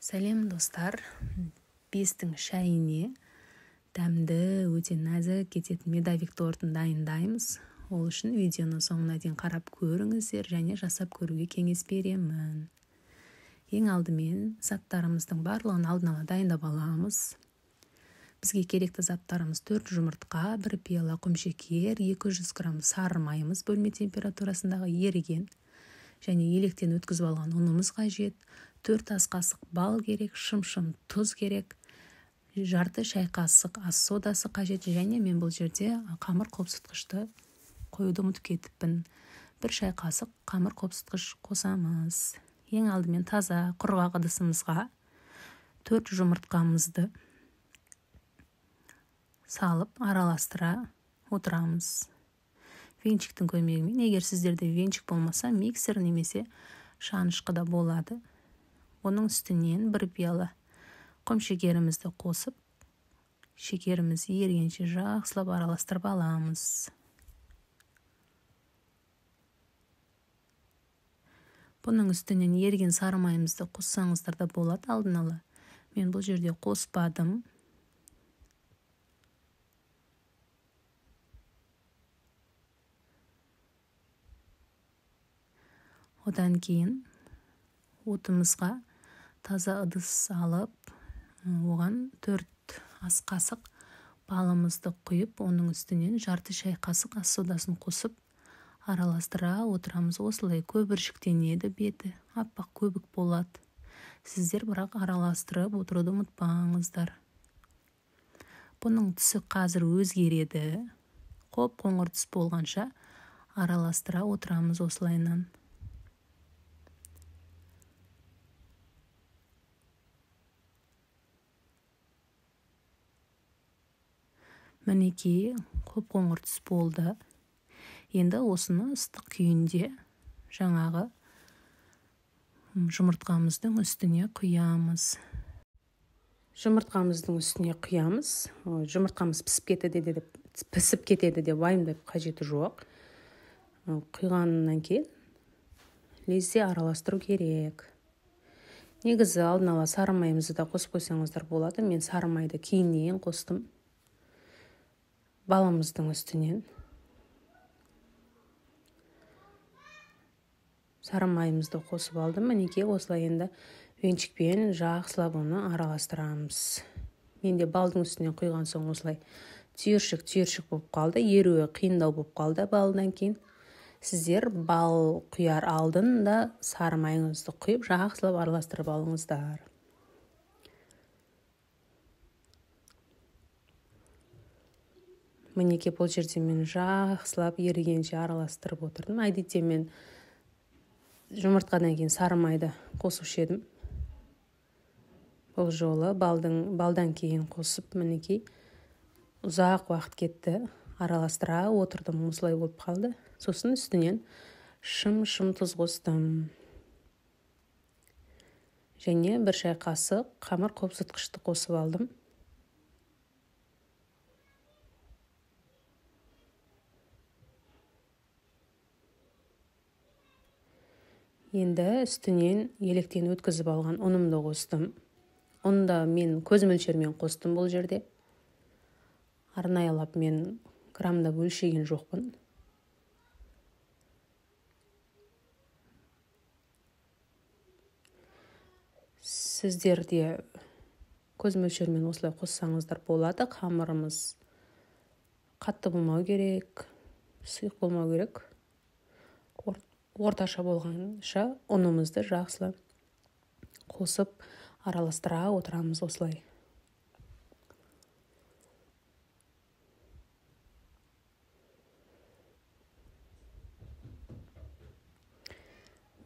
Сәлем достар, бестің шайіне дәмді, өте нәзік кететін медовик тортын дайындаймыз. Ол үшін видеоны соңына дейін қарап көріңіздер және жасап көруге кеңес беремін. Ең алдымен заттарымыздың барлығын алдын ала дайындап аламыз. Бізге керекті заттарымыз 4 жұмыртқа, 1 пиала құмшекер, 200 грамм сары майымыз бөлме температурасындағы еріген және електен өткізіп алған ұнымыз қажет, 4 ас қасық бал керек, шым-шым тұз керек, жарты шай қасық ас содасы қажет және мен бұл жерде қамыр қопсытқышты қоюды ұмытып кетіппін. 1 шай қасық қамыр қопсытқыш қосамыз. Ең алдымен таза құрғақ ыдысымызға 4 жұмыртқамызды салып араластыра отырамыз. Венчиктің көмегімен, егер сіздерде венчик болмаса, миксер немесе шанышқыда болады. Оның үстінен 1 пиала құмшекерімізді қосып, шекеріміз ерігенше жақсылап араластырып аламыз. Бұның үстінен еріген сары майымызды қоссаңыздар да болады алдын ала. Мен бұл жерде қоспадым. Одан кейін отымызға таза ыдыс алып, оған 4 ас қасық балымызды құйып, оның үстінен жарты шай қасық ас содасын қосып, араластыра отырамыз. Осылай көбіршіктенеді беті, аппақ көбік болады. Сіздер бірақ араластырып отыруды ұмытпаңыздар. Бұның түсі қазір өзгереді. Қоңыр түс болғанша араластыра отырамыз осылайынан. Мінекей, қоңыр түс болды. Енді осыны ыстық күйінде жаңағы жұмыртқамыздың үстіне құямыз. Жұмыртқамыз пісіп кетеді деп уайымдап қажеті жоқ. Құйғаннан кейін лезде араластыру керек. Негізі алдын ала сары майымызды да қосып қойсаңыздар болады. Мен сары майды кейіннен қостым. Балымыздың үстінен сары майымызды қосып алдым. Мінекей осылай енді венчикпен жақсылап оны араластырамыз. Менде балдың үстінен құйған соң осылай түйіршік болып қалды. Еруі қиындау болып қалды балдан кейін. Сіздер бал құяр алдын да сары майыңызды құйып жақсылап араластырып алыңыздар. Мінекей бұл жерде мен жақсылап ерігенше араластырып отырдым. Әдетте мен жұмыртқадан кейін сары майды қосушы едім. Бұл жолы балдан кейін қосып, мінекей ұзақ уақыт кетті. Араластыра отырдым, осылай болып қалды. Сосын үстінен шым-шым тұз қостым. Және 1 шай қасық қамыр қопсытқышты қосып алдым. Енді үстінен електен өткізіп алған ұнымды қостым. Ұнда мен көз мөлшермен қостым бұл жерде. Арнайылап мен грамдап өлшеген жоқпын. Сіздерде көз мөлшермен осылай қоссаңыздар болады. Қамырымыз қатты болмау керек, сұйық болмау керек. Орташа болғанша ұнымызды жақсылап қосып араластыра отырамыз осылай.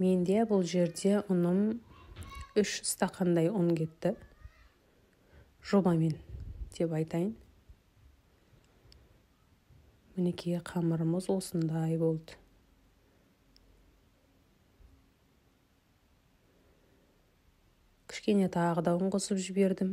Менде бұл жерде ұным 3 стақандай ұн кетті. Жобамен деп айтайын. Мінекей қамырымыз осындай болды. Кішкене тағы да ұн қосып жібердім.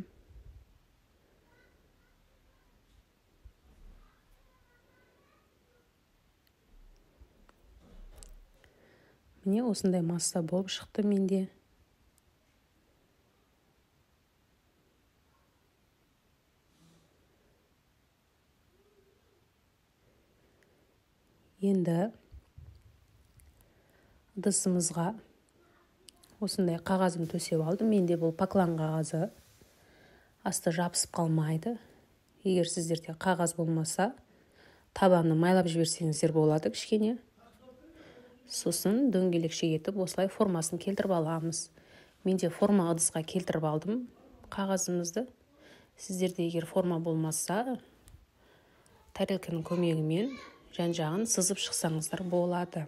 Міне осындай масса болып шықты менде. Енді ыдысымызға осындай қағазым төсеп алдым. Менде бұл поклан қағазы. Асты жабысып қалмайды. Егер сіздерде қағаз болмаса, табанын майлап жіберсеңіздер болады кішкене. Сосын дөңгелекше етіп осылай формасын келтіріп аламыз. Менде форма ыдысқа келтіріп алдым қағазымызды. Сіздерде егер форма болмаса, тарелканың көмегімен жан-жағын сызып шықсаңыздар болады.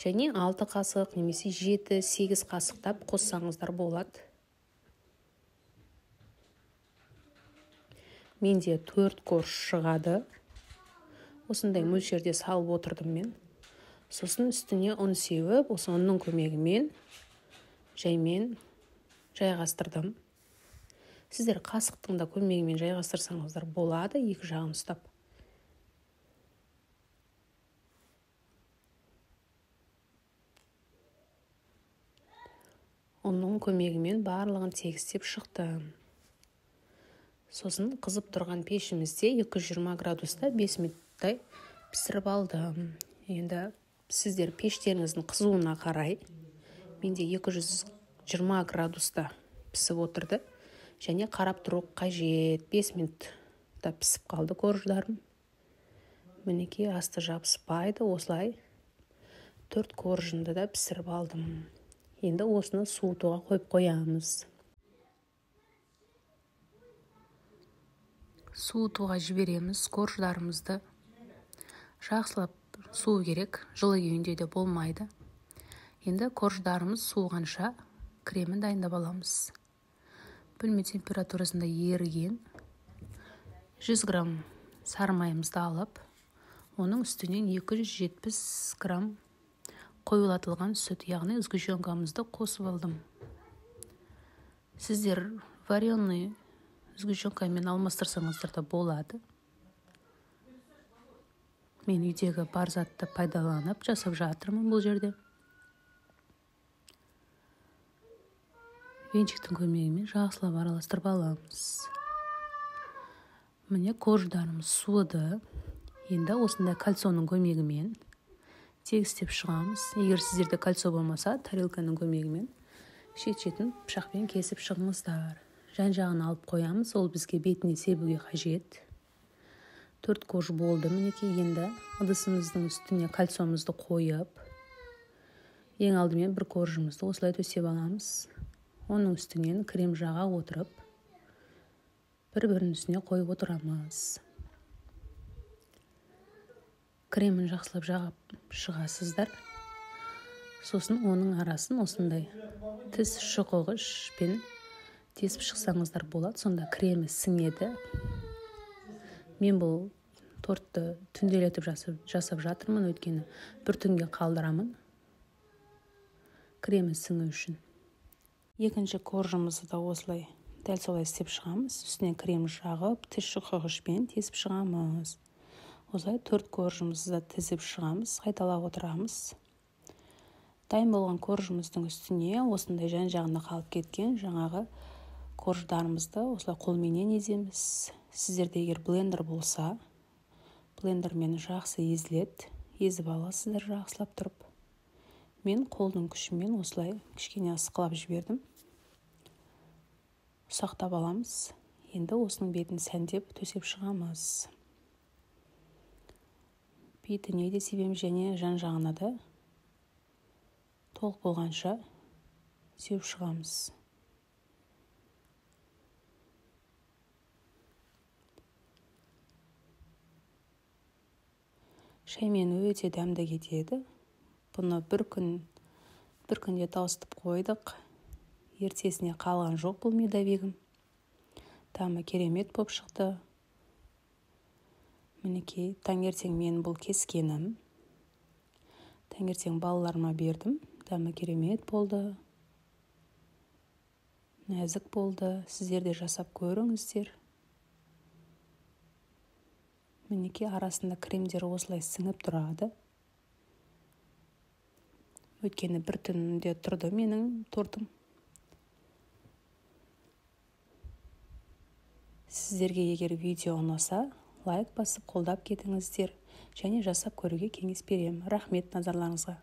Және 6 қасық немесе 7-8 қасықтап қоссаңыздар болады. Менде 4 корж шығады. Осындай мөлшерде салып отырдым мен. Сосын үстіне ұн сеуіп, осы ұнның көмегімен жаймен жайғастырдым. Сіздер қасықтың да көмегімен жайғастырсаңыздар болады, екі жағын ұстап. Ұнның көмегімен барлығын тегістеп шықтым. Сосын қызып тұрған пешімізде 220 градуста 5 минуттай пісіріп алдым. Енді сіздер пештеріңіздің қызуына қарай, менде 220 градуста пісіп отырды. Және қарап тұру қажет. 5 минутта пісіп қалды корждарым. Мінекей асты жабыспайды. Осылай 4 коржымды да пісіріп алдым. Енді осыны суытуға қойып қоямыз. Суытуға жібереміз корждарымызды. Жақсылап суу керек, жылы күйінде де болмайды. Енді корждарымыз суығанша кремін дайындап аламыз. Бөлме температурасында еріген 100 грамм сары майымызды алып, оның үстінен 270 грамм қоюлатылған сүт, яғни сгущенкамызды қосып алдым. Сіздер вареный сгущенкамен алмастырсаңыздар да болады. Мен үйдегі бар затты пайдаланып жасап жатырмын бұл жерде. Венчиктің көмегімен жақсылап араластырып аламыз. Міне корждарымыз суыды. Енді осындай кольцоның көмегімен тегістеп шығамыз. Егер сіздерде кольцо болмаса, тарелканың көмегімен шет-шетін пышақпен кесіп шығыңыздар. Жан-жағын алып қоямыз, ол бізге бетіне себуге қажет. 4 корж болды. Мінекей енді ыдысымыздың үстіне кольцомызды қойып, ең алдымен бір коржымызды осылай төсеп аламыз. Оның үстінен крем жаға отырып, бір-бірінің үстіне қойып отырамыз. Кремін жақсылап жағып шығасыздар. Сосын оның арасын осындай тіс шұқығышпен тесіп шықсаңыздар болады. Сонда кремі сіңеді. Мен бұл тортты түнделетіп жасап жатырмын, өйткені бір түнге қалдырамын кремі сіңу үшін. Екінші коржымызды да осылай дәл солай істеп шығамыз. Үстіне крем жағып, тіс шұқығышпен тесіп шығамыз. Осылай 4 коржымызды да тізіп шығамыз, қайталап отырамыз. Дайын болған коржымыздың үстіне осындай жан-жағында қалып кеткен жаңағы корждарымызды осылай қолменен еземіз. Сіздерде егер блендер болса, блендермен жақсы езіледі. Езіп аласыздар жақсылап тұрып. Мен қолдың күшімен осылай кішкене ысқылап жібердім. Ұсақтап аламыз. Енді осының бетін сәндеп төсеп шығамыз. Бетіне де себеміз және жан-жағына да толық болғанша сеуіп шығамыз. Шаймен өте дәмді кетеді. Бұны бір күнде тауыстып қойдық. Ертесіне қалған жоқ бұл медовигім. Тамы керемет боп шықты. Мінекей, таңертең мен бұл кескенім. Таңертең балаларыма бердім. Тамы керемет болды. Нәзік болды. Сіздер де жасап көріңіздер. Мінекей, арасында кремдер осылай сіңіп тұрады. Өйткені бір түнде тұрды менің тортым. Сіздерге егер видео ұнаса, лайк басып қолдап кетіңіздер. және жасап көруге кеңес беремін. Рахмет назарларыңызға.